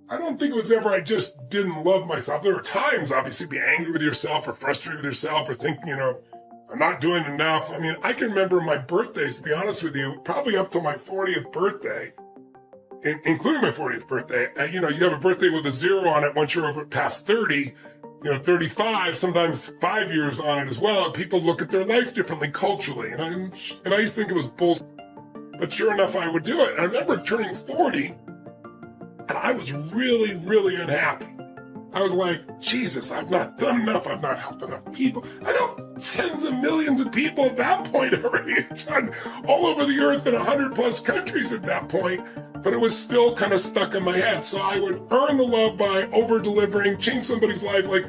I don't think it was ever I just didn't love myself. There were times, obviously, be angry with yourself or frustrated with yourself or thinking, I'm not doing enough. I mean, I can remember my birthdays, to be honest with you, probably up to my 40th birthday, including my 40th birthday. You have a birthday with a 0 on it once you're over past 30, 35, sometimes 5 years on it as well. And people look at their life differently culturally. And I used to think it was bullshit. But sure enough, I would do it. I remember turning 40, and I was really, really unhappy. I was like, Jesus, I've not done enough. I've not helped enough people. I know tens of millions of people at that point already. Done all over the earth in 100+ countries at that point. But it was still kind of stuck in my head. So I would earn the love by over-delivering, change somebody's life. Like,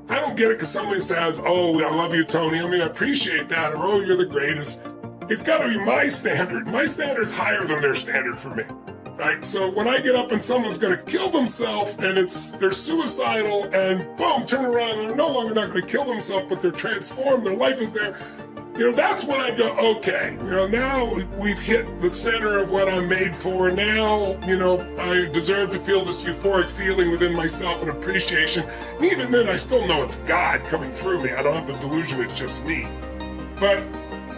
I don't get it because somebody says, oh, I love you, Tony. I mean, I appreciate that. Or, oh, you're the greatest. It's got to be my standard. My standard's higher than their standard for me. Right? So when I get up and someone's going to kill themselves and they're suicidal and boom, turn around and they're no longer not going to kill themselves, but they're transformed, their life is there. That's when I go, okay, now we've hit the center of what I'm made for. Now, I deserve to feel this euphoric feeling within myself and appreciation. And even then, I still know it's God coming through me. I don't have the delusion it's just me. But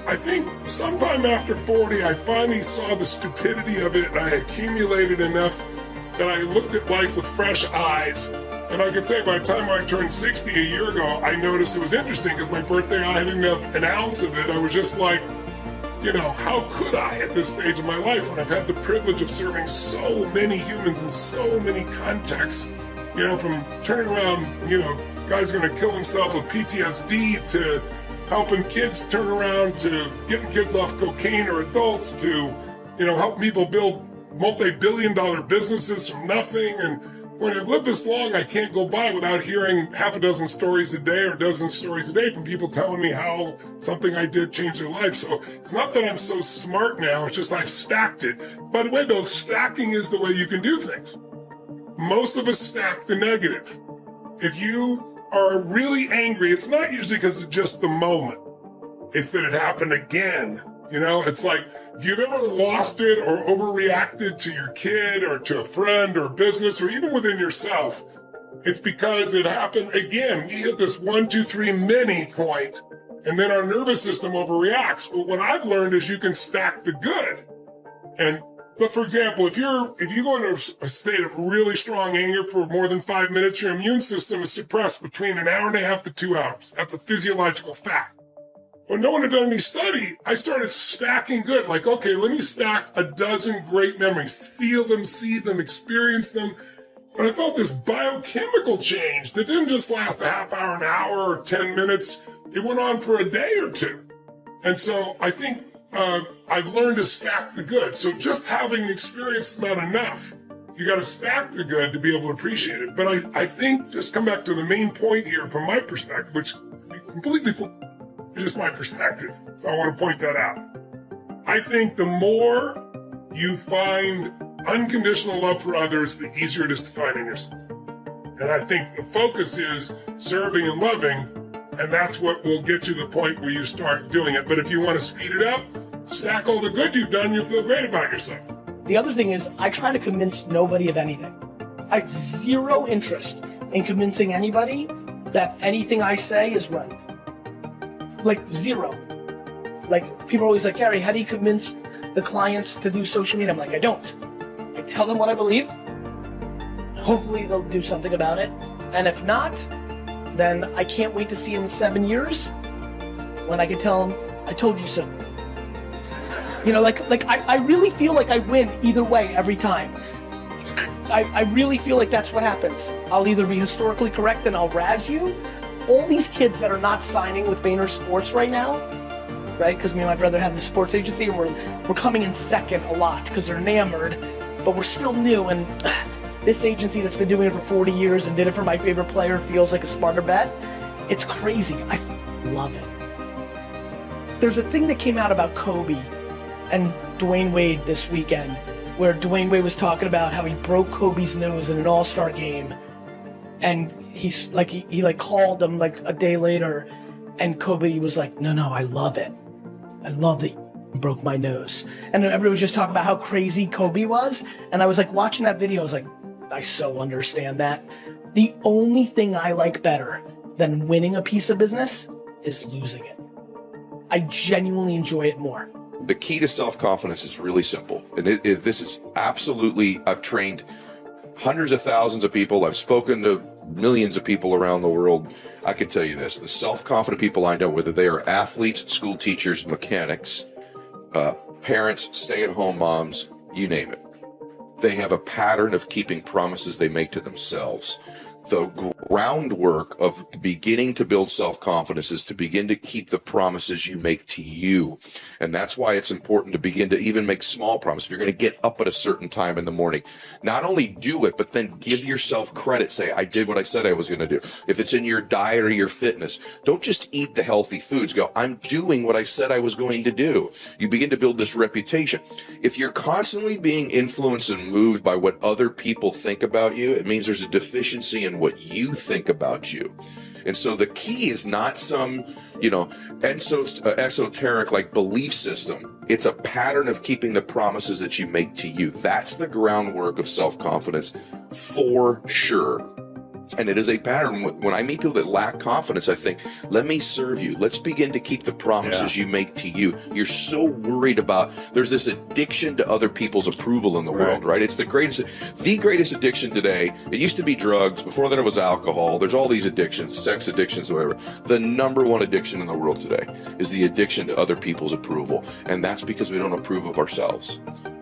I think sometime after 40, I finally saw the stupidity of it, and I accumulated enough that I looked at life with fresh eyes. And I could say by the time I turned 60 a year ago, I noticed it was interesting because my birthday, I didn't have an ounce of it. I was just like, how could I at this stage of my life when I've had the privilege of serving so many humans in so many contexts, from turning around, guys are going to kill themselves with PTSD to helping kids turn around to getting kids off cocaine or adults to, help people build multi-billion-dollar businesses from nothing. And when I've lived this long, I can't go by without hearing half a dozen stories a day or a dozen stories a day from people telling me how something I did changed their life. So it's not that I'm so smart now, it's just I've stacked it. By the way, though, stacking is the way you can do things. Most of us stack the negative. If you are really angry, it's not usually because it's just the moment. It's that it happened again. It's like, if you've ever lost it or overreacted to your kid or to a friend or business or even within yourself, it's because it happened again. We hit this 1, 2, 3 mini point, and then our nervous system overreacts. But what I've learned is you can stack the good. But for example, if you go into a state of really strong anger for more than 5 minutes, your immune system is suppressed between an hour and a half to 2 hours. That's a physiological fact. When no one had done any study, I started stacking good. Like, okay, let me stack a dozen great memories, feel them, see them, experience them. And I felt this biochemical change that didn't just last a half hour, an hour, or 10 minutes. It went on for a day or two. And so I think I've learned to stack the good. So just having the experience is not enough. You got to stack the good to be able to appreciate it. But I think, just come back to the main point here from my perspective, which is completely just my perspective. So I want to point that out. I think the more you find unconditional love for others, the easier it is to find in yourself. And I think the focus is serving and loving, and that's what will get you to the point where you start doing it. But if you want to speed it up, stack all the good you've done, you'll feel great about yourself. The other thing is, I try to convince nobody of anything. I have zero interest in convincing anybody that anything I say is right. Like, zero. Like, people are always like, Gary, how do you convince the clients to do social media? I'm like, I don't. I tell them what I believe. Hopefully they'll do something about it. And if not, then I can't wait to see them in 7 years when I can tell them, I told you so. I really feel like I win either way every time. I really feel like that's what happens. I'll either be historically correct and I'll razz you. All these kids that are not signing with Vayner Sports right now, right? Because me and my brother have the sports agency, and we're coming in second a lot because they're enamored, but we're still new. And this agency that's been doing it for 40 years and did it for my favorite player feels like a smarter bet. It's crazy. I love it. There's a thing that came out about Kobe and Dwayne Wade this weekend, where Dwayne Wade was talking about how he broke Kobe's nose in an all-star game, and he called him like a day later, and Kobe was like, no, I love it. I love that you broke my nose. And everyone was just talking about how crazy Kobe was, and I was like watching that video, I was like, I so understand that. The only thing I like better than winning a piece of business is losing it. I genuinely enjoy it more. The key to self-confidence is really simple. And this is absolutely, I've trained hundreds of thousands of people. I've spoken to millions of people around the world. I can tell you this, the self-confident people I know, whether they are athletes, school teachers, mechanics, parents, stay-at-home moms, you name it, they have a pattern of keeping promises they make to themselves. The groundwork of beginning to build self-confidence is to begin to keep the promises you make to you. And that's why it's important to begin to even make small promises. If you're going to get up at a certain time in the morning, not only do it, but then give yourself credit. Say, I did what I said I was going to do. If it's in your diet or your fitness, don't just eat the healthy foods. Go, I'm doing what I said I was going to do. You begin to build this reputation. If you're constantly being influenced and moved by what other people think about you, it means there's a deficiency in what you think about you. And so the key is not some, esoteric like belief system. It's a pattern of keeping the promises that you make to you. That's the groundwork of self-confidence for sure. And it is a pattern. When I meet people that lack confidence, I think, let me serve you. Let's begin to keep the promises you make to you. You're so worried about, there's this addiction to other people's approval in the world, right? It's the greatest addiction today. It used to be drugs. Before that, it was alcohol. There's all these addictions, sex addictions, whatever. The number one addiction in the world today is the addiction to other people's approval. And that's because we don't approve of ourselves.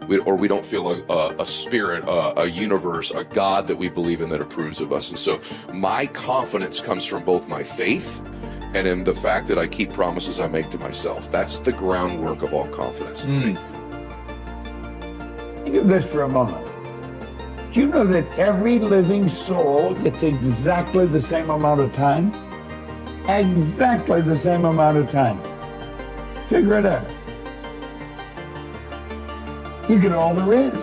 We don't feel a spirit, a universe, a God that we believe in that approves of us. And so my confidence comes from both my faith and in the fact that I keep promises I make to myself. That's the groundwork of all confidence. Think of this for a moment. Do you know that every living soul gets exactly the same amount of time? Exactly the same amount of time. Figure it out. You get all there is.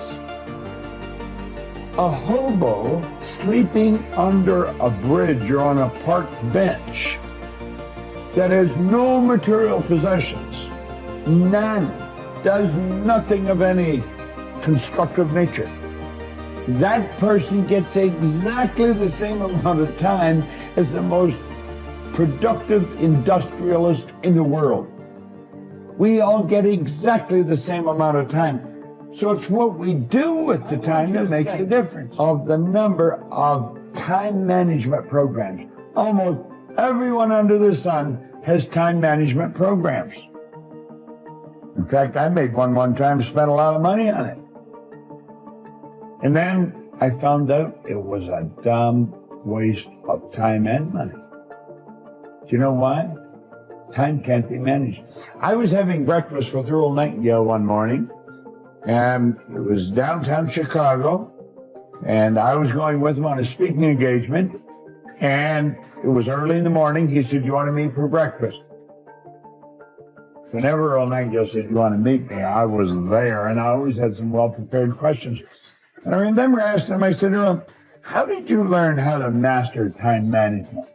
A hobo sleeping under a bridge or on a park bench that has no material possessions, none, does nothing of any constructive nature. That person gets exactly the same amount of time as the most productive industrialist in the world. We all get exactly the same amount of time. So it's what we do with the time that makes the difference. Of the number of time management programs, almost everyone under the sun has time management programs. In fact, I made one time, spent a lot of money on it. And then I found out it was a dumb waste of time and money. Do you know why? Time can't be managed. I was having breakfast with Earl Nightingale one morning, and it was downtown Chicago, and I was going with him on a speaking engagement, and it was early in the morning. He said, "You want to meet for breakfast?" Whenever Earl Nightingale said, "You want to meet me?" I was there, and I always had some well-prepared questions. And I remember asking him, I said, "Earl, how did you learn how to master time management?"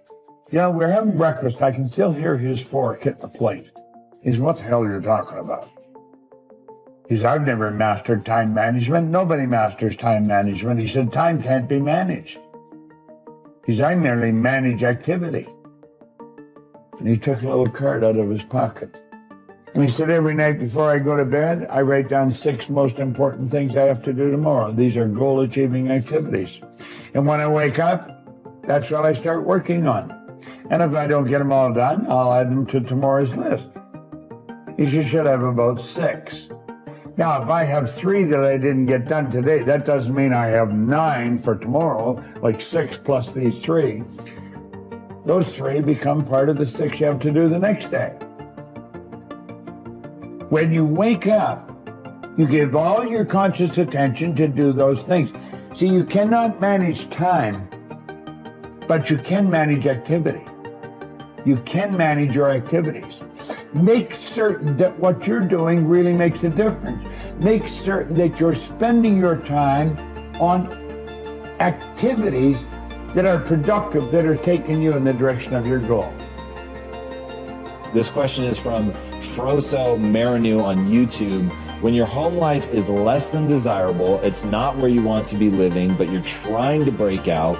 Yeah, we're having breakfast. I can still hear his fork hit the plate. He said, "What the hell are you talking about?" He said, "I've never mastered time management. Nobody masters time management." He said, "Time can't be managed." He said, "I merely manage activity." And he took a little card out of his pocket. And he said, "Every night before I go to bed, I write down 6 most important things I have to do tomorrow. These are goal-achieving activities. And when I wake up, that's what I start working on. And if I don't get them all done, I'll add them to tomorrow's list." He said, "You should have about 6. Now, if I have 3 that I didn't get done today, that doesn't mean I have 9 for tomorrow, like 6 plus these 3. Those 3 become part of the 6 you have to do the next day." When you wake up, you give all your conscious attention to do those things. See, you cannot manage time, but you can manage activity. You can manage your activities. Make certain that what you're doing really makes a difference. Make certain that you're spending your time on activities that are productive, that are taking you in the direction of your goal. This question is from Froso Marinu on YouTube. When your home life is less than desirable, it's not where you want to be living, but you're trying to break out,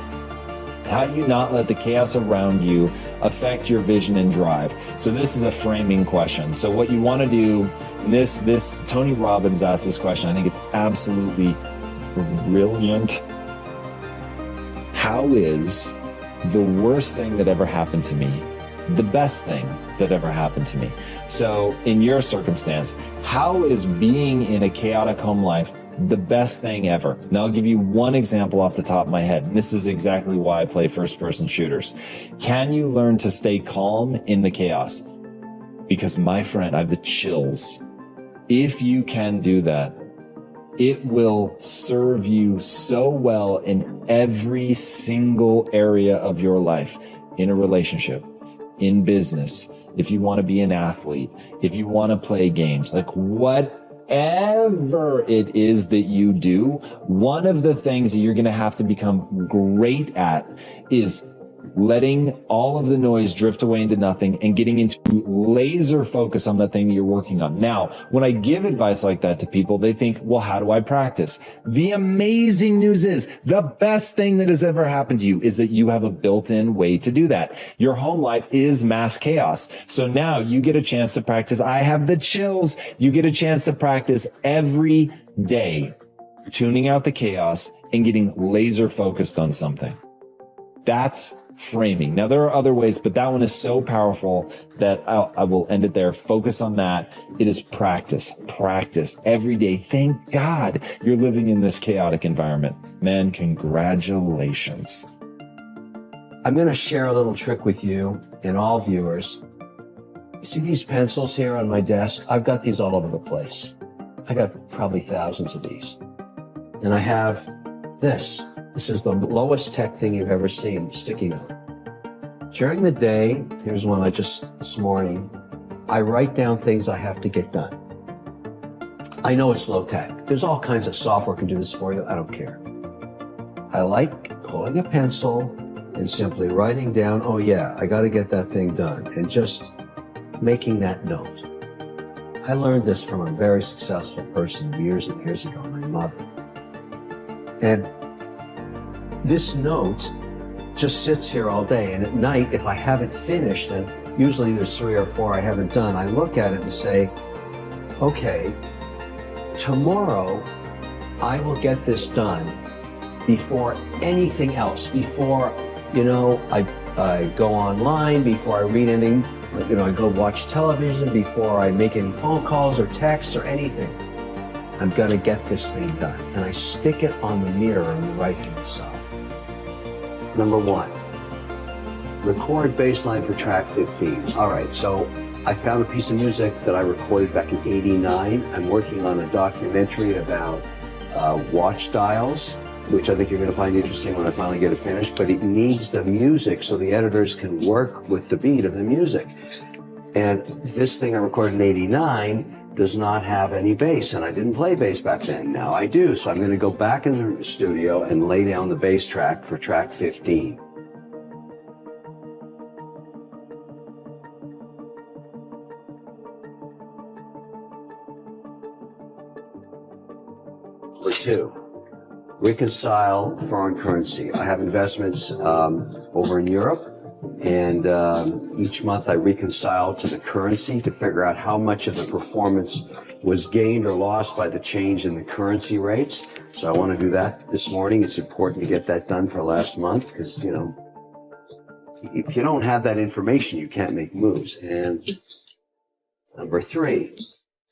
how do you not let the chaos around you affect your vision and drive? So this is a framing question. So what you want to do, this Tony Robbins asked this question. I think it's absolutely brilliant. How is the worst thing that ever happened to me the best thing that ever happened to me? So in your circumstance, how is being in a chaotic home life the best thing ever? Now I'll give you one example off the top of my head. And this is exactly why I play first-person shooters. Can you learn to stay calm in the chaos? Because my friend, I have the chills. If you can do that, it will serve you so well in every single area of your life, in a relationship, in business, if you want to be an athlete, if you want to play games, like whatever it is that you do, one of the things that you're going to have to become great at is letting all of the noise drift away into nothing and getting into laser focus on the thing that you're working on. Now, when I give advice like that to people, they think, well, how do I practice? The amazing news is the best thing that has ever happened to you is that you have a built-in way to do that. Your home life is mass chaos. So now you get a chance to practice. I have the chills. You get a chance to practice every day, tuning out the chaos and getting laser focused on something. That's framing. Now, there are other ways, but that one is so powerful that I will end it there. Focus on that. It is practice every day. Thank God you're living in this chaotic environment. Man, congratulations. I'm going to share a little trick with you and all viewers. You see these pencils here on my desk? I've got these all over the place. I got probably thousands of these. And I have this. This is the lowest tech thing you've ever seen, sticky note. During the day, here's one I just, this morning, I write down things I have to get done. I know it's low tech. There's all kinds of software can do this for you. I don't care. I like pulling a pencil and simply writing down, oh yeah, I got to get that thing done, and just making that note. I learned this from a very successful person years and years ago, my mother. And this note just sits here all day, and at night, if I haven't finished, and usually there's 3 or 4 I haven't done, I look at it and say, okay, tomorrow I will get this done before anything else, before, I go online, before I read anything, I go watch television, before I make any phone calls or texts or anything. I'm gonna get this thing done. And I stick it on the mirror on the right-hand side. Number 1, record bass line for track 15. All right, so I found a piece of music that I recorded back in '89. I'm working on a documentary about watch dials, which I think you're gonna find interesting when I finally get it finished, but it needs the music so the editors can work with the beat of the music. And this thing I recorded in '89 does not have any bass, and I didn't play bass back then. Now I do, so I'm going to go back in the studio and lay down the bass track for track 15. Number 2, reconcile foreign currency. I have investments over in Europe. And each month I reconcile to the currency to figure out how much of the performance was gained or lost by the change in the currency rates. So I want to do that this morning. It's important to get that done for last month because, if you don't have that information, you can't make moves. And number 3,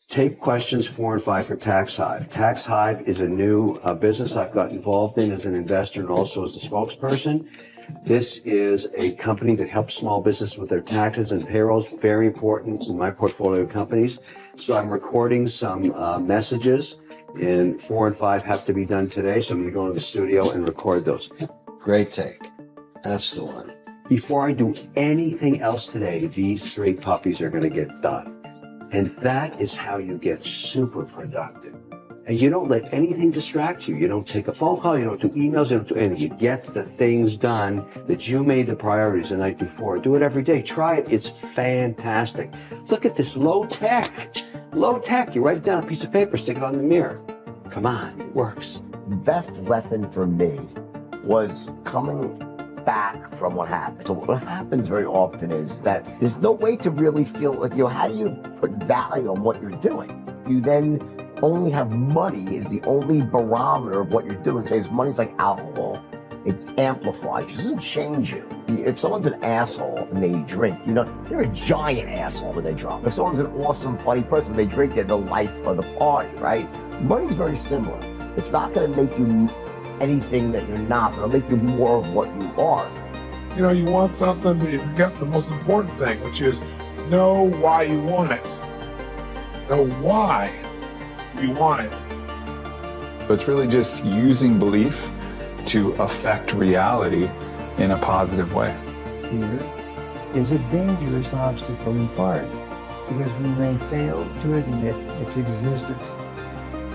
tape questions 4 and 5 for Tax Hive. Tax Hive is a new business I've got involved in as an investor and also as a spokesperson. This is a company that helps small business with their taxes and payrolls, very important in my portfolio companies. So I'm recording some messages, and 4 and 5 have to be done today, so I'm going to go into the studio and record those. Great take. That's the one. Before I do anything else today, these 3 puppies are going to get done. And that is how you get super productive. And you don't let anything distract you. You don't take a phone call, you don't do emails, you don't do anything. You get the things done that you made the priorities the night before. Do it every day. Try it. It's fantastic. Look at this low tech. Low tech, you write it down on a piece of paper, stick it on the mirror. Come on, it works. The best lesson for me was coming back from what happened. So what happens very often is that there's no way to really feel like, how do you put value on what you're doing? You then only have money is the only barometer of what you're doing. Say, money's like alcohol. It amplifies you. It doesn't change you. If someone's an asshole and they drink, they're a giant asshole when they drink. If someone's an awesome, funny person, when they drink, they're the life of the party, right? Money's very similar. It's not going to make you anything that you're not, but it'll make you more of what you are. You want something, but you forget the most important thing, which is know why you want it. Know why you want it. It's really just using belief to affect reality in a positive way. Fear is a dangerous obstacle in part because we may fail to admit its existence.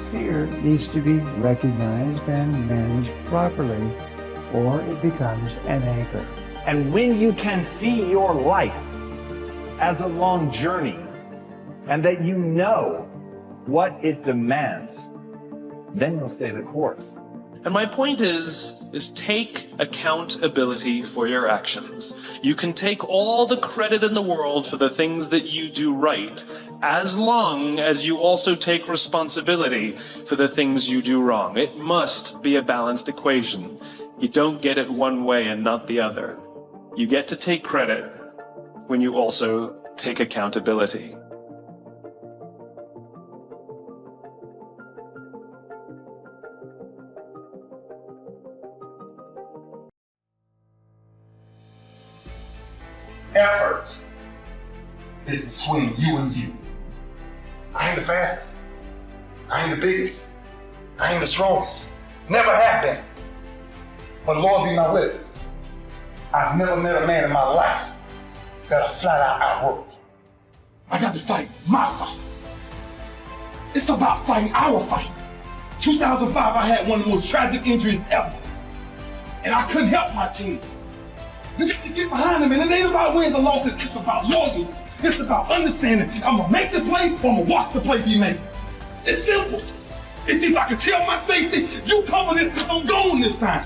Fear needs to be recognized and managed properly, or it becomes an anchor. And when you can see your life as a long journey, and that you know what it demands, then you'll stay the course. And my point is take accountability for your actions. You can take all the credit in the world for the things that you do right, as long as you also take responsibility for the things you do wrong. It must be a balanced equation. You don't get it one way and not the other. You get to take credit when you also take accountability. Effort is between you and you. I ain't the fastest. I ain't the biggest. I ain't the strongest. Never have been. But Lord be my witness. I've never met a man in my life that'll flat out outwork me. I got to fight my fight. It's about fighting our fight. 2005, I had one of the most tragic injuries ever. And I couldn't help my team. You got to get behind them, and it ain't about wins or losses, it's about loyalty. It's about understanding, I'm gonna make the play or I'm gonna watch the play be made. It's simple. It's either I can tell my safety, you cover this because I'm going this time.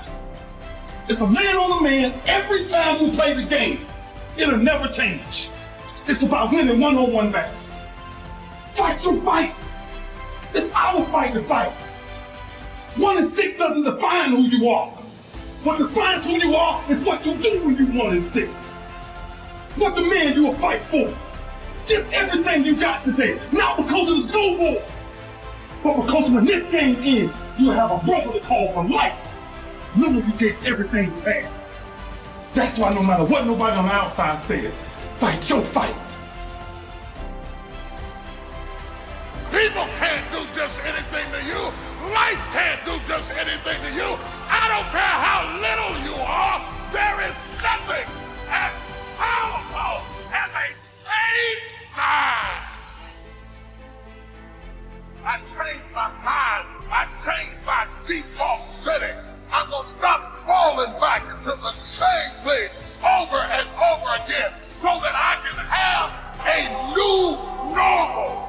It's a man on a man every time we play the game. It'll never change. It's about winning one-on-one battles. Fight your fight. It's our fight to fight. 1 and 6 doesn't define who you are. What defines who you are is what you do when you 1 and 6. What the man you will fight for. Give everything you got today, not because of the scoreboard, but because when this game ends, you'll have a brother to call for life. Remember, you gave everything you had. That's why no matter what nobody on the outside says, fight your fight. People can't do just anything to you. Life can't do just anything to you. I don't care how little you are. There is nothing as powerful as a trained mind. I changed my mind. I changed my default setting. I'm going to stop falling back into the same thing over and over again so that I can have a new normal.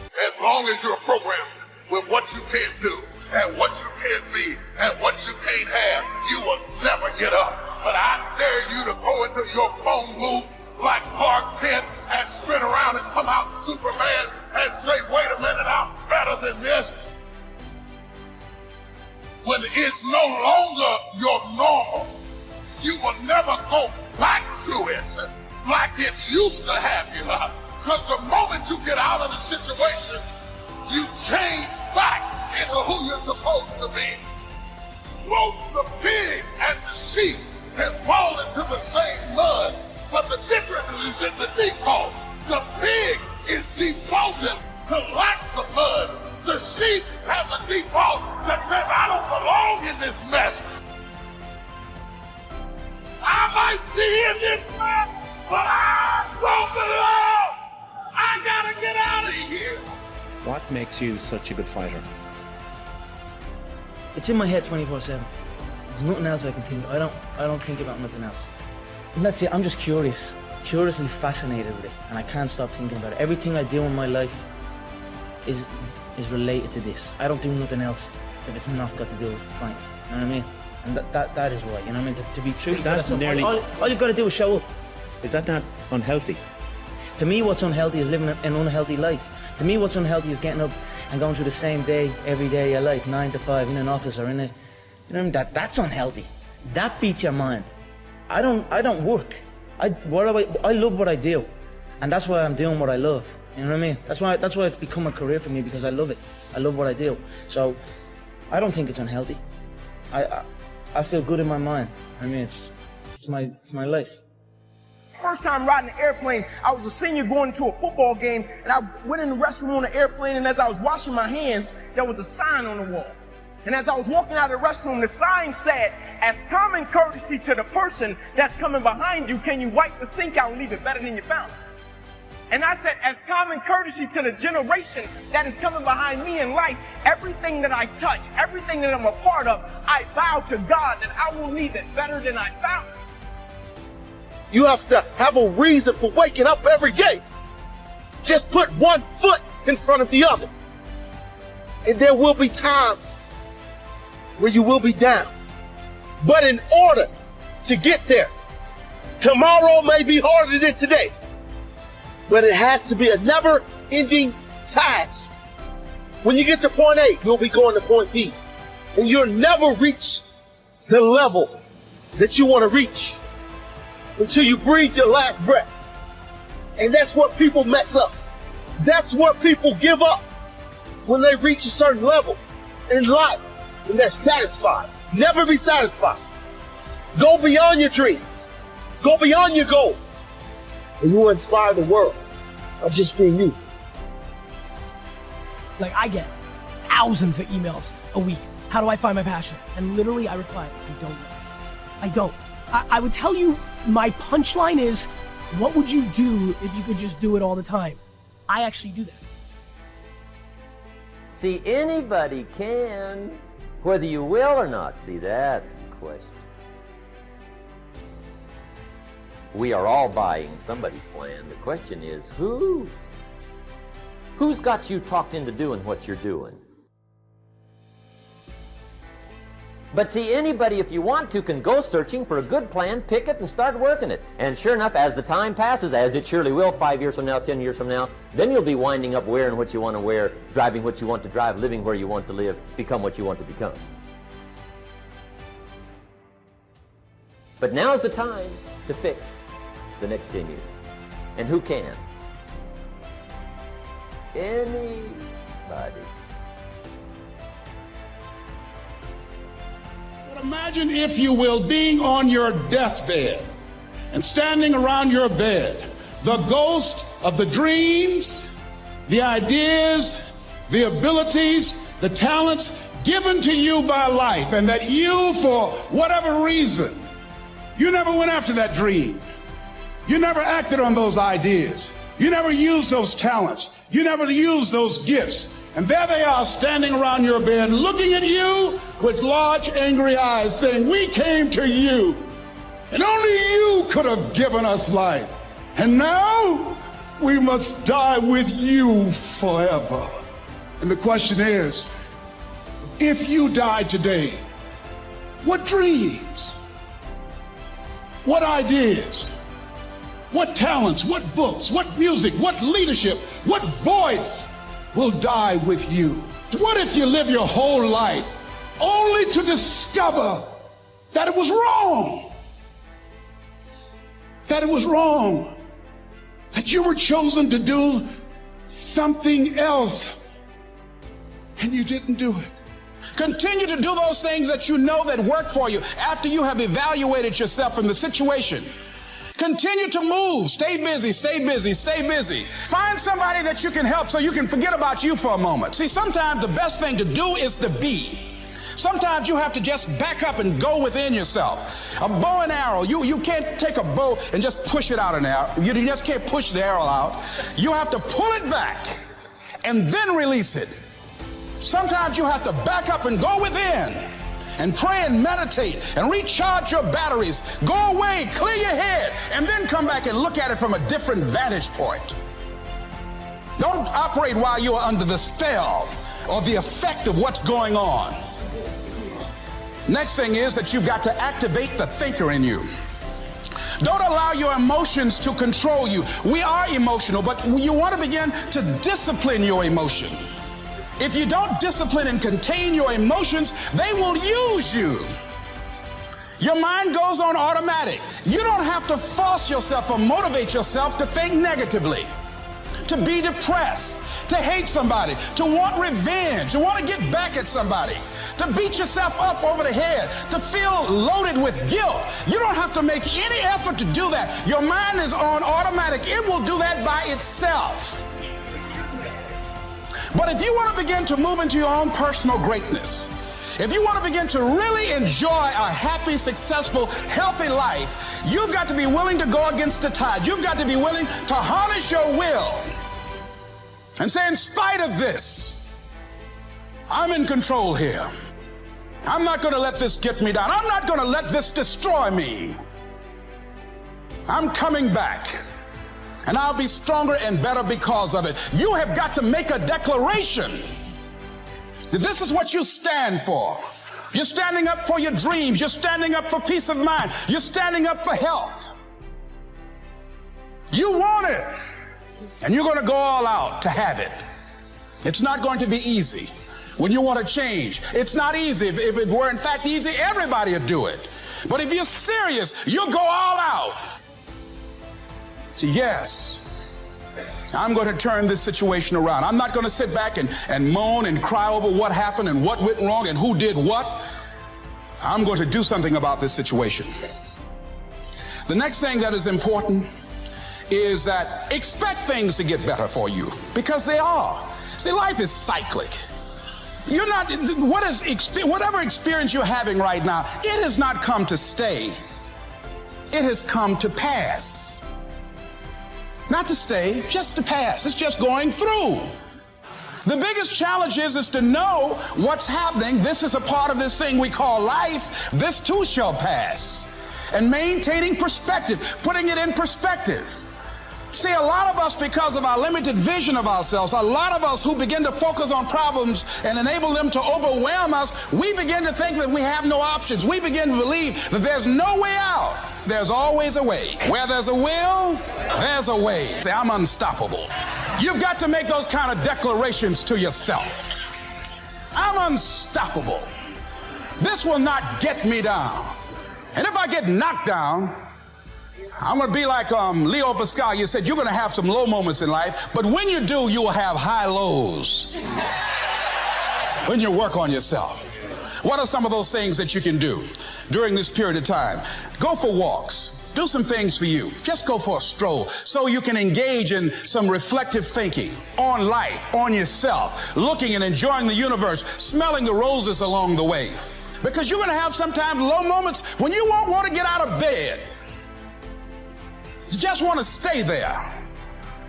As long as you're programmed with what you can't do and what you can't be and what you can't have, you will never get up. But I dare you to go into your phone booth like Clark Kent and spin around and come out Superman and say, wait a minute, I'm better than this. When it's no longer your normal, you will never go back to it like it used to have you. Because the moment you get out of the situation, you change back into who you're supposed to be. Both the pig and the sheep can fall into the same mud, but the difference is in the default. The pig is defaulted to lack the mud. The sheep has a default that says, I don't belong in this mess. I might be in this mess, but I don't belong. I gotta get out of here. What makes you such a good fighter? It's in my head 24/7. There's nothing else I can think. I don't think about nothing else. And that's it. I'm just curious, curiously fascinated with it, and I can't stop thinking about it. Everything I do in my life is related to this. I don't do nothing else if it's not got to do with fighting. You know what I mean? And that is why, you know what I mean? To be true, Is that nearly... all you've got to do is show up. Is that not unhealthy? To me, what's unhealthy is living an unhealthy life. To me, what's unhealthy is getting up and going through the same day every day of life, 9 to 5, in an office or in a, you know what I mean? That's unhealthy. That beats your mind. I don't work. I love what I do, and that's why I'm doing what I love. You know what I mean? That's why it's become a career for me, because I love it. I love what I do. So I don't think it's unhealthy. I feel good in my mind. I mean, it's my life. First time riding an airplane, I was a senior going to a football game, and I went in the restroom on the airplane, and as I was washing my hands, there was a sign on the wall. And as I was walking out of the restroom, the sign said, as common courtesy to the person that's coming behind you, can you wipe the sink out and leave it better than you found it? And I said, as common courtesy to the generation that is coming behind me in life, everything that I touch, everything that I'm a part of, I vow to God that I will leave it better than I found it. You have to have a reason for waking up every day. Just put one foot in front of the other. And there will be times where you will be down. But in order to get there, tomorrow may be harder than today. But it has to be a never-ending task. When you get to point A, you'll be going to point B. And you'll never reach the level that you want to reach until you breathe your last breath. And that's where people mess up. That's where people give up when they reach a certain level in life, when they're satisfied. Never be satisfied. Go beyond your dreams. Go beyond your goals. And you will inspire the world by just being you. Like, I get thousands of emails a week. How do I find my passion? And literally I reply, I don't know. I don't. I would tell you, my punchline is, what would you do if you could just do it all the time? I actually do that. See, anybody can, whether you will or not. See, that's the question. We are all buying somebody's plan. The question is, whose? Who's got you talked into doing what you're doing? But see, anybody, if you want to, can go searching for a good plan, pick it, and start working it. And sure enough, as the time passes, as it surely will 5 years from now, 10 years from now, then you'll be winding up wearing what you want to wear, driving what you want to drive, living where you want to live, become what you want to become. But now's the time to fix the next 10 years. And who can? Anybody. Imagine, if you will, being on your deathbed and standing around your bed, the ghost of the dreams, the ideas, the abilities, the talents given to you by life, and that you, for whatever reason, you never went after that dream. You never acted on those ideas. You never used those talents. You never used those gifts. And there they are standing around your bed looking at you with large angry eyes saying, we came to you and only you could have given us life. And now we must die with you forever. And the question is, if you died today, what dreams, what ideas, what talents, what books, what music, what leadership, what voice will die with you? What if you live your whole life only to discover that it was wrong? That it was wrong. That you were chosen to do something else and you didn't do it. Continue to do those things that you know that work for you after you have evaluated yourself in the situation. Continue to move. Stay busy, stay busy, stay busy. Find somebody that you can help so you can forget about you for a moment. See, sometimes the best thing to do is to be. Sometimes you have to just back up and go within yourself. A bow and arrow, you can't take a bow and just push it out an arrow. You just can't push the arrow out. You have to pull it back and then release it. Sometimes you have to back up and go within and pray and meditate and recharge your batteries. Go away, clear your head, and then come back and look at it from a different vantage point. Don't operate while you are under the spell or the effect of what's going on. Next thing is that you've got to activate the thinker in you. Don't allow your emotions to control you. We are emotional, but you want to begin to discipline your emotion. If you don't discipline and contain your emotions, they will use you. Your mind goes on automatic. You don't have to force yourself or motivate yourself to think negatively, to be depressed, to hate somebody, to want revenge, to want to get back at somebody, to beat yourself up over the head, to feel loaded with guilt. You don't have to make any effort to do that. Your mind is on automatic. It will do that by itself. But if you want to begin to move into your own personal greatness, if you want to begin to really enjoy a happy, successful, healthy life, you've got to be willing to go against the tide. You've got to be willing to harness your will and say, in spite of this, I'm in control here. I'm not going to let this get me down. I'm not going to let this destroy me. I'm coming back. And I'll be stronger and better because of it. You have got to make a declaration that this is what you stand for. You're standing up for your dreams. You're standing up for peace of mind. You're standing up for health. You want it. And you're going to go all out to have it. It's not going to be easy. When you want to change, it's not easy. If it were in fact easy, everybody would do it. But if you're serious, you'll go all out. So yes, I'm going to turn this situation around. I'm not going to sit back and moan and cry over what happened and what went wrong and who did what. I'm going to do something about this situation. The next thing that is important is that expect things to get better for you, because they are. See, life is cyclic. You're not, whatever experience you're having right now, it has not come to stay. It has come to pass. Not to stay, just to pass. It's just going through. The biggest challenge is to know what's happening. This is a part of this thing we call life. This too shall pass. And maintaining perspective, putting it in perspective. See, a lot of us, because of our limited vision of ourselves, a lot of us who begin to focus on problems and enable them to overwhelm us, we begin to think that we have no options. We begin to believe that there's no way out. There's always a way. Where there's a will, there's a way. I'm unstoppable. You've got to make those kind of declarations to yourself. I'm unstoppable. This will not get me down. And if I get knocked down, I'm going to be like Leo Pascal. You said you're going to have some low moments in life, but when you do, you will have high lows. When you work on yourself. What are some of those things that you can do during this period of time? Go for walks. Do some things for you. Just go for a stroll so you can engage in some reflective thinking on life, on yourself, looking and enjoying the universe, smelling the roses along the way. Because you're going to have sometimes low moments when you won't want to get out of bed. You just want to stay there.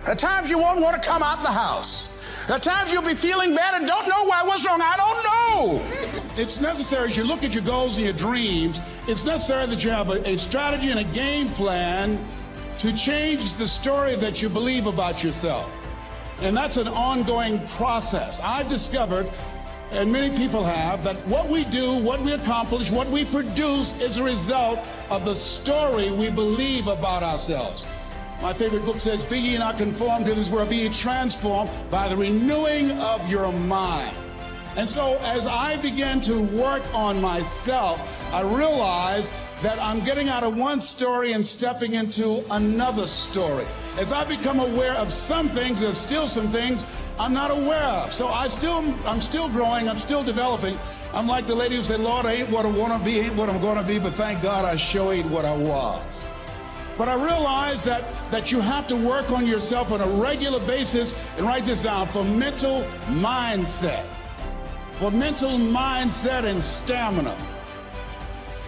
At times you won't want to come out the house. At times you'll be feeling bad and don't know why. What's wrong? I don't know. It's necessary as you look at your goals and your dreams, it's necessary that you have a strategy and a game plan to change the story that you believe about yourself. And that's an ongoing process. I've discovered, and many people have, that what we do, what we accomplish, what we produce is a result of the story we believe about ourselves. My favorite book says, be ye not conformed to this world, be ye transformed by the renewing of your mind. And so as I began to work on myself, I realized that I'm getting out of one story and stepping into another story. As I become aware of some things, there's still some things I'm not aware of. So I'm still growing, I'm still developing. I'm like the lady who said, Lord, I ain't what I want to be, ain't what I'm going to be, but thank God I sure ain't what I was. But I realized that you have to work on yourself on a regular basis, and write this down, for mental mindset. For mental mindset and stamina.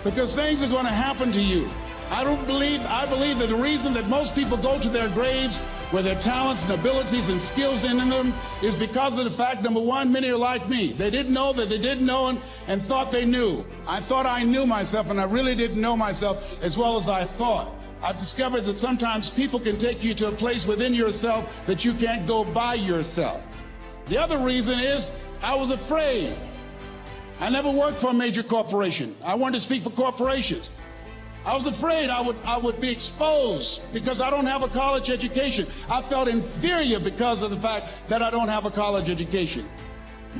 Because things are going to happen to you. I believe that the reason that most people go to their graves with their talents and abilities and skills in them is because of the fact, number one, many are like me. They didn't know that they didn't know and thought they knew. I thought I knew myself, and I really didn't know myself as well as I thought. I've discovered that sometimes people can take you to a place within yourself that you can't go by yourself. The other reason is I was afraid. I never worked for a major corporation. I wanted to speak for corporations. I was afraid I would be exposed because I don't have a college education. I felt inferior because of the fact that I don't have a college education.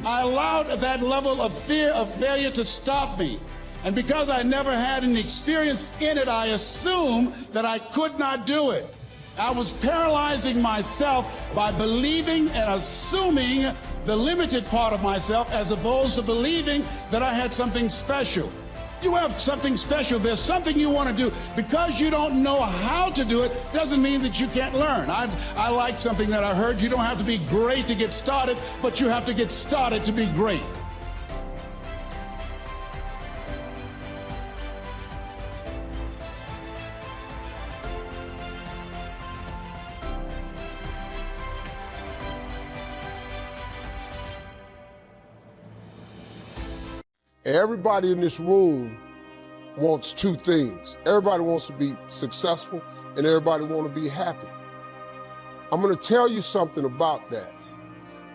I allowed that level of fear of failure to stop me. And because I never had any experience in it, I assumed that I could not do it. I was paralyzing myself by believing and assuming the limited part of myself as opposed to believing that I had something special. You have something special. There's something you want to do. Because you don't know how to do it doesn't mean that you can't learn. I like something that I heard. You don't have to be great to get started, but you have to get started to be great. Everybody in this room wants two things. Everybody wants to be successful and everybody wants to be happy. I'm going to tell you something about that.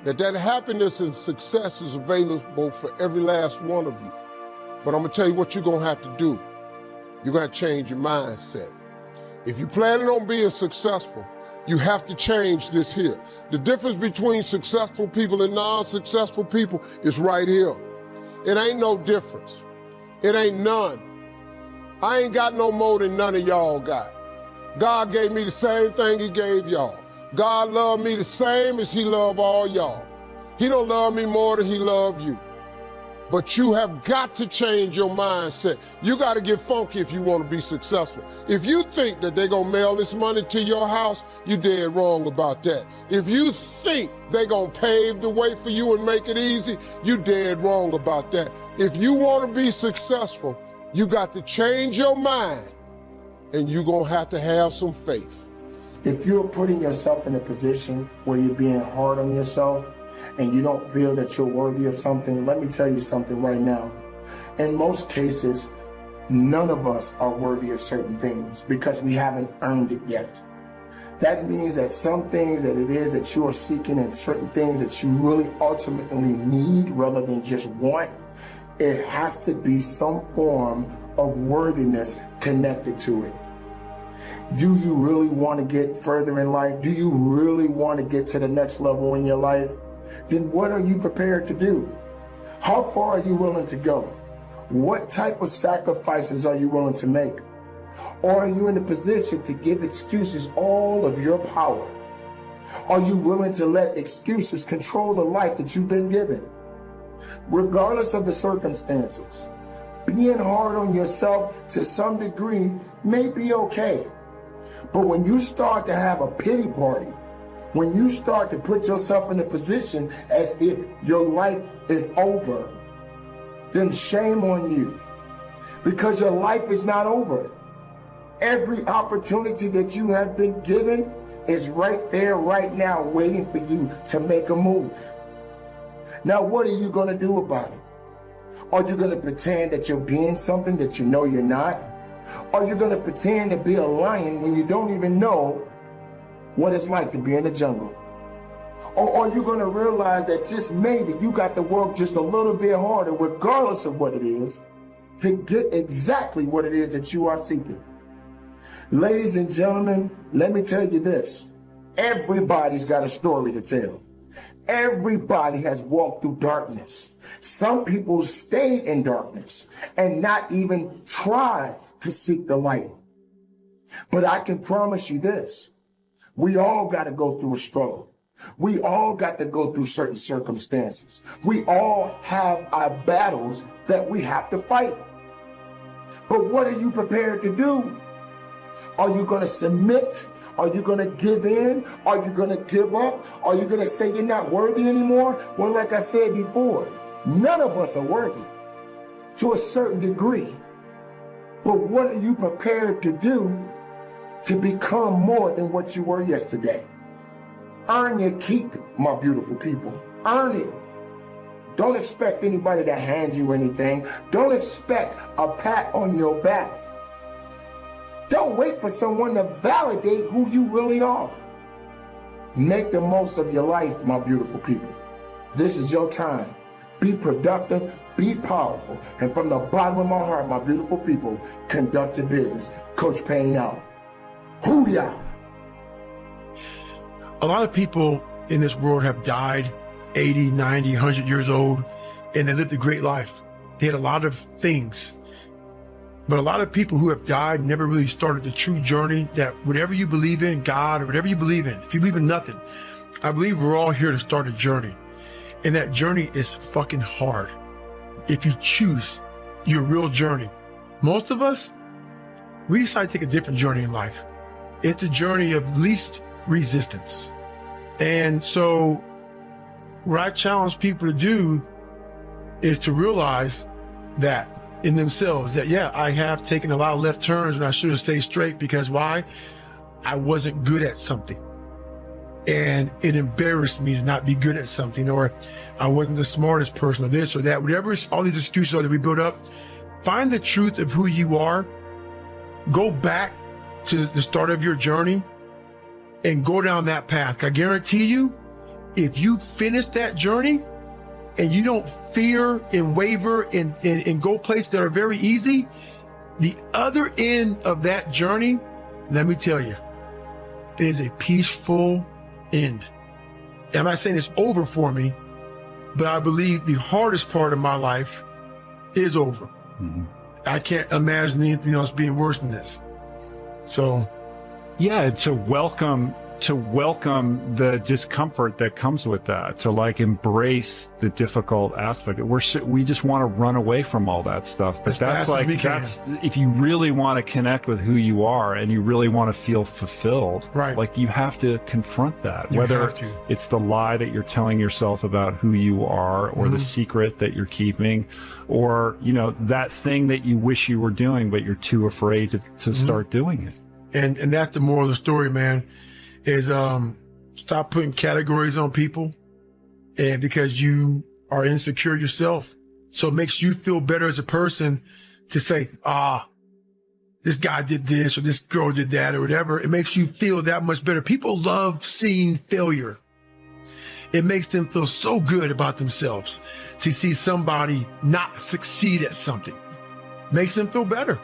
That happiness and success is available for every last one of you. But I'm going to tell you what you're going to have to do. You're going to change your mindset. If you're planning on being successful, you have to change this here. The difference between successful people and non-successful people is right here. It ain't no difference. It ain't none. I ain't got no more than none of y'all got. God gave me the same thing he gave y'all. God loved me the same as he loved all y'all. He don't love me more than he loved you. But you have got to change your mindset. You got to get funky if you want to be successful. If you think that they're going to mail this money to your house, you're dead wrong about that. If you think they're going to pave the way for you and make it easy, you're dead wrong about that. If you want to be successful, you got to change your mind, and you're going to have some faith. If you're putting yourself in a position where you're being hard on yourself, and you don't feel that you're worthy of something, let me tell you something right now. In most cases, none of us are worthy of certain things because we haven't earned it yet. That means that some things that it is that you are seeking and certain things that you really ultimately need rather than just want, it has to be some form of worthiness connected to it. Do you really want to get further in life? Do you really want to get to the next level in your life? Then what are you prepared to do? How far are you willing to go? What type of sacrifices are you willing to make? Or are you in a position to give excuses all of your power? Are you willing to let excuses control the life that you've been given? Regardless of the circumstances, being hard on yourself to some degree may be okay. But when you start to have a pity party, when you start to put yourself in a position as if your life is over, then shame on you, because your life is not over. Every opportunity that you have been given is right there, right now, waiting for you to make a move. Now, what are you going to do about it? Are you going to pretend that you're being something that you know you're not? Are you going to pretend to be a lion when you don't even know what it's like to be in the jungle? Or are you going to realize that just maybe you got to work just a little bit harder, regardless of what it is, to get exactly what it is that you are seeking? Ladies and gentlemen, let me tell you this. Everybody's got a story to tell. Everybody has walked through darkness. Some people stayed in darkness and not even tried to seek the light. But I can promise you this. We all got to go through a struggle. We all got to go through certain circumstances. We all have our battles that we have to fight. But what are you prepared to do? Are you going to submit? Are you going to give in? Are you going to give up? Are you going to say you're not worthy anymore? Well, like I said before, none of us are worthy to a certain degree. But what are you prepared to do to become more than what you were yesterday? Earn your keep, my beautiful people. Earn it. Don't expect anybody to hand you anything. Don't expect a pat on your back. Don't wait for someone to validate who you really are. Make the most of your life, my beautiful people. This is your time. Be productive, be powerful, and from the bottom of my heart, my beautiful people, conduct your business. Coach Payne out. Hoo-yah! A lot of people in this world have died 80, 90, 100 years old, and they lived a great life. They had a lot of things. But a lot of people who have died never really started the true journey that whatever you believe in, God, or whatever you believe in, if you believe in nothing, I believe we're all here to start a journey. And that journey is fucking hard. If you choose your real journey. Most of us, we decide to take a different journey in life. It's a journey of least resistance. And so what I challenge people to do is to realize that in themselves that, yeah, I have taken a lot of left turns and I should have stayed straight because why? I wasn't good at something. And it embarrassed me to not be good at something, or I wasn't the smartest person, or this or that, whatever all these excuses are that we build up. Find the truth of who you are. Go back to the start of your journey and go down that path. I guarantee you, if you finish that journey and you don't fear and waver and go places that are very easy, the other end of that journey, let me tell you, is a peaceful end. I'm not saying it's over for me, but I believe the hardest part of my life is over. Mm-hmm. I can't imagine anything else being worse than this. So, yeah, to welcome the discomfort that comes with that, to like embrace the difficult aspect. We just want to run away from all that stuff. But that's if you really want to connect with who you are and you really want to feel fulfilled, right? Like you have to confront that, whether it's the lie that you're telling yourself about who you are, or the secret that you're keeping, or, you know, that thing that you wish you were doing, but you're too afraid to start doing it. And that's the moral of the story, man. Is stop putting categories on people, and because you are insecure yourself. So it makes you feel better as a person to say, this guy did this or this girl did that or whatever. It makes you feel that much better. People love seeing failure. It makes them feel so good about themselves to see somebody not succeed at something. Makes them feel better.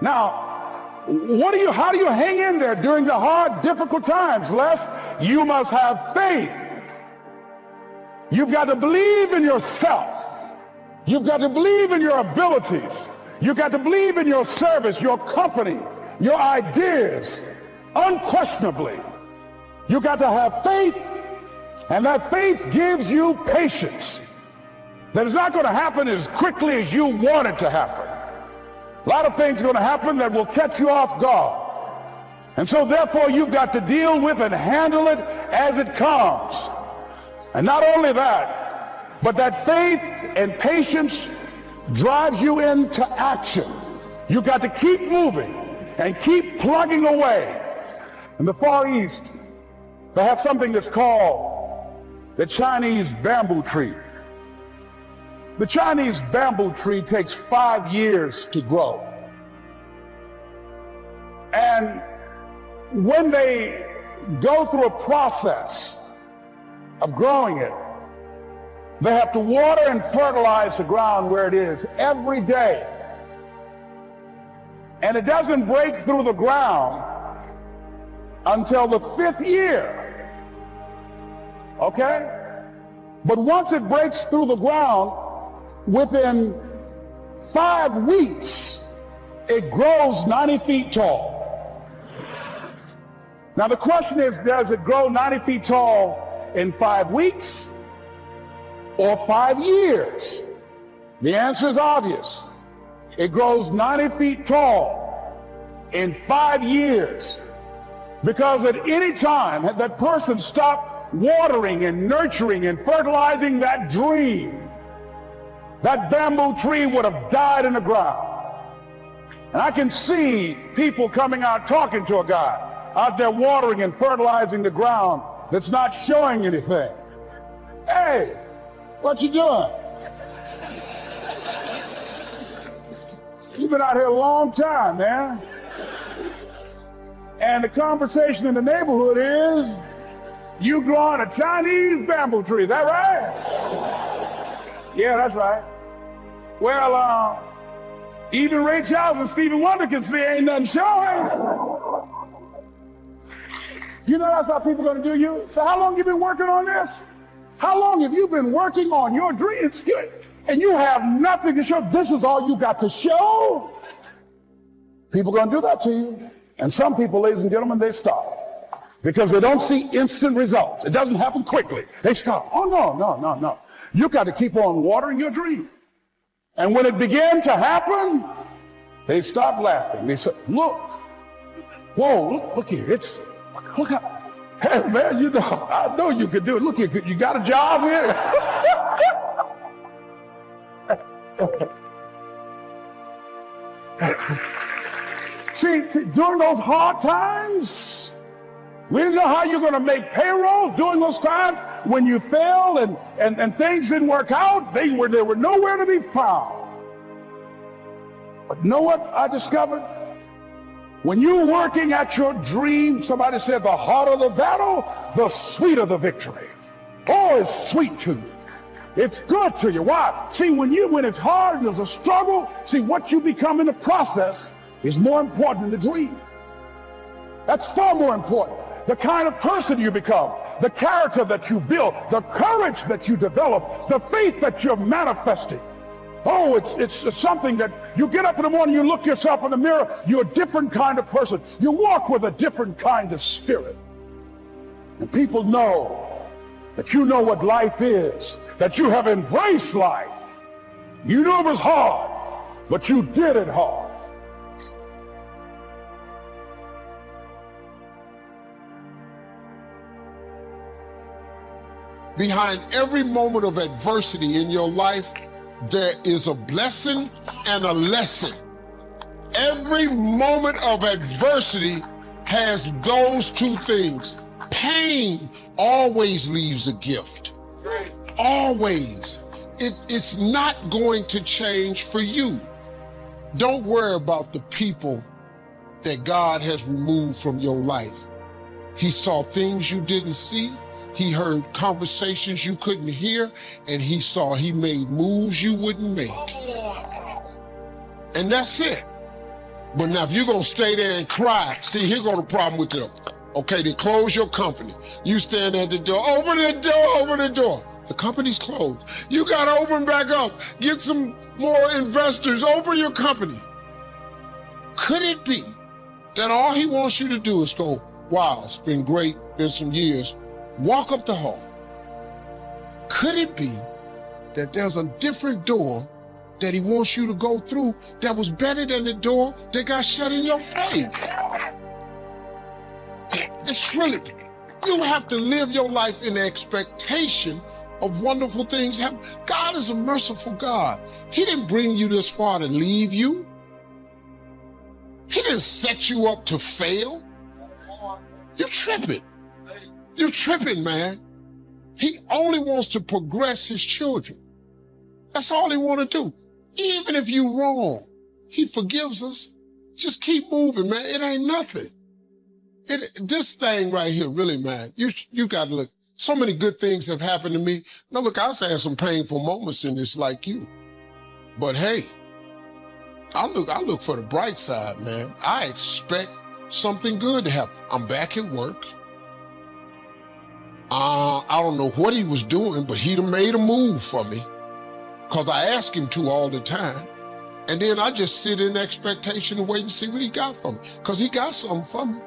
Now, how do you hang in there during the hard, difficult times, Les? You must have faith. You've got to believe in yourself. You've got to believe in your abilities. You've got to believe in your service, your company, your ideas, unquestionably. You've got to have faith, and that faith gives you patience. That is not going to happen as quickly as you want it to happen. A lot of things are going to happen that will catch you off guard. And so therefore you've got to deal with and handle it as it comes. And not only that, but that faith and patience drives you into action. You've got to keep moving and keep plugging away. In the Far East, they have something that's called the Chinese bamboo tree. The Chinese bamboo tree takes 5 years to grow. And when they go through a process of growing it, they have to water and fertilize the ground where it is every day. And it doesn't break through the ground until the 5th year. Okay? But once it breaks through the ground, within 5 weeks, it grows 90 feet tall. Now the question is, does it grow 90 feet tall in 5 weeks or 5 years? The answer is obvious. It grows 90 feet tall in 5 years, because at any time had that person stopped watering and nurturing and fertilizing that dream, that bamboo tree would have died in the ground. And I can see people coming out talking to a guy out there watering and fertilizing the ground that's not showing anything. Hey, what you doing? You've been out here a long time, man. And the conversation in the neighborhood is, you growing a Chinese bamboo tree, is that right? Yeah, that's right. Well, even Ray Charles and Stevie Wonder can see ain't nothing showing. You know that's how people are gonna do you? So how long you been working on this? How long have you been working on your dreams? And you have nothing to show. This is all you got to show. People are gonna do that to you. And some people, ladies and gentlemen, they stop. Because they don't see instant results. It doesn't happen quickly. They stop. Oh, no. You got to keep on watering your dream. And when it began to happen, they stopped laughing. They said, look. Whoa, look here. Look up. Hey, man, you know, I know you can do it. Look, you got a job here? See, during those hard times, we didn't know how you're going to make payroll. During those times when you failed and things didn't work out, they were nowhere to be found. But know what I discovered? When you're working at your dream, somebody said the harder the battle, the sweeter the victory. Oh, it's sweet to you. It's good to you. Why? See, when it's hard and there's a struggle, see, what you become in the process is more important than the dream. That's far more important. The kind of person you become, the character that you build, the courage that you develop, the faith that you're manifesting. Oh, it's something that you get up in the morning, you look yourself in the mirror, you're a different kind of person. You walk with a different kind of spirit. And people know that you know what life is, that you have embraced life. You knew it was hard, but you did it hard. Behind every moment of adversity in your life, there is a blessing and a lesson. Every moment of adversity has those two things. Pain always leaves a gift. Always. It's not going to change for you. Don't worry about the people that God has removed from your life. He saw things you didn't see. He heard conversations you couldn't hear, and he made moves you wouldn't make. And that's it. But now if you're gonna stay there and cry, see, here go the problem with them. Okay, they close your company. You stand at the door, open the door, open the door. The company's closed. You gotta open back up, get some more investors, open your company. Could it be that all he wants you to do is go, wow, it's been great, been some years, walk up the hall? Could it be that there's a different door that he wants you to go through that was better than the door that got shut in your face? It's really, you have to live your life in the expectation of wonderful things happen. God is a merciful God. He didn't bring you this far to leave you. He didn't set you up to fail. You're tripping. You're tripping, man. He only wants to progress his children. That's all he wants to do. Even if you're wrong, he forgives us. Just keep moving, man. It ain't nothing. This thing right here, really, man, you got to look. So many good things have happened to me. Now, look, I've had some painful moments in this like you. But hey, I look for the bright side, man. I expect something good to happen. I'm back at work. I don't know what he was doing, but he'd have made a move for me because I ask him to all the time. And then I just sit in expectation and wait and see what he got for me because he got something for me.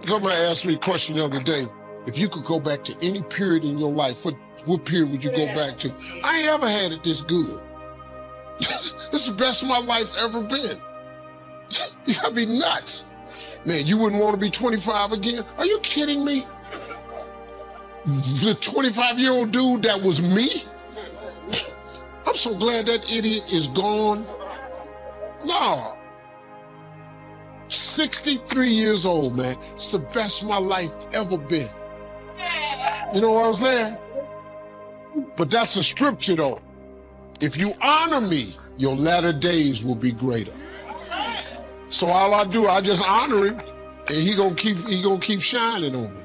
Somebody asked me a question the other day. If you could go back to any period in your life, what period would you go back to? I ain't ever had it this good. This is the best of my life ever been. You gotta be nuts. Man, you wouldn't want to be 25 again? Are you kidding me? The 25-year-old dude that was me? I'm so glad that idiot is gone. No. 63 years old, man. It's the best my life ever been. You know what I'm saying? But that's a scripture, though. If you honor me, your latter days will be greater. So all I do, I just honor him, and he gonna keep shining on me.